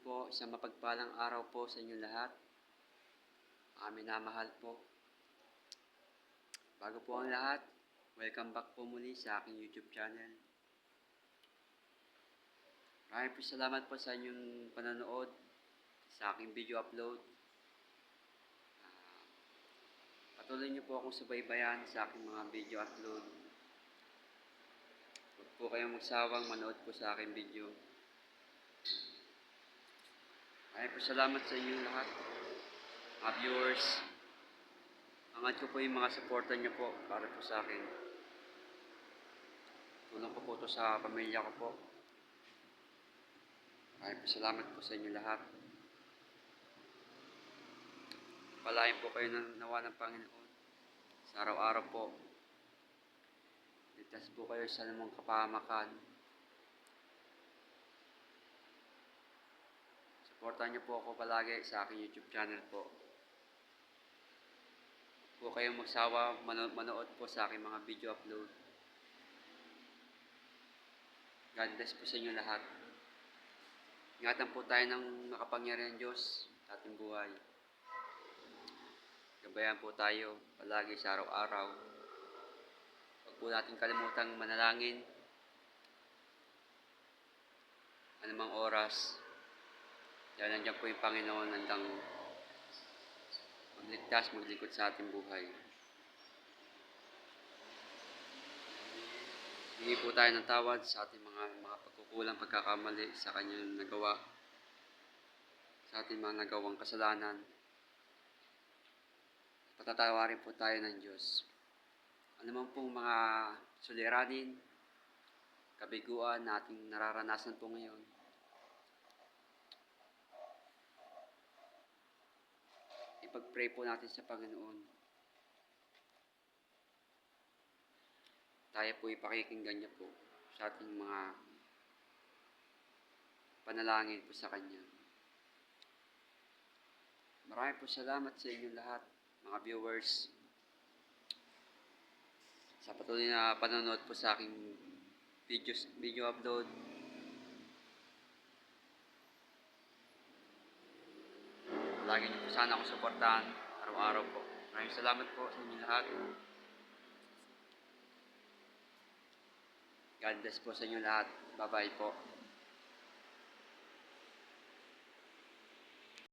po, isang mapagpalang araw po sa inyo lahat. Amin na mahal po. Bago po ang lahat, welcome back po muli sa aking YouTube channel. Maraming po salamat po sa inyong panonood sa aking video upload. Patuloy niyo po akong subaybayan sa aking mga video upload. Huwag po kayong magsawang manood po sa aking video. Maraming po salamat sa inyong lahat, mga viewers. Angat ko po yung mga supporter niyo po para po sa akin. Tulong ko po ito sa pamilya ko po. Maraming po salamat po sa inyo lahat. Palain po kayo ng nawa ng Panginoon sa araw-araw po. Ligtas po kayo sa anumang kapahamakan. Supportan niyo po ako palagi sa aking YouTube channel po. Huwag po kayong magsawa manood po sa aking mga video upload. God bless po sa inyo lahat. Ingatan po tayo ng makapangyarihan Diyos sa ating buhay. Gabayan po tayo palagi sa araw-araw. Huwag po natin kalimutang manalangin anumang oras. Dahil nandiyan po yung Panginoon handang magligtas, maglingkod sa ating buhay. Hingi po tayo ng tawad sa ating mga pagkukulang, pagkakamali sa kanyang nagawa, sa ating mga nagawang kasalanan. Patatawarin po tayo ng Diyos. Ano man pong mga suliranin, kabiguan na ating nararanasan po ngayon, ipag-pray po natin sa Panginoon. Tayo po ipakikinggan niya po sa ating mga panalangin po sa Kanya. Maraming po salamat sa inyo lahat, mga viewers, sa patuloy na panonood po sa aking video upload. Lagi niyo po sana ako suportahan araw-araw po. Maraming salamat po sa inyo lahat. God bless po sa inyo lahat. Bye-bye po.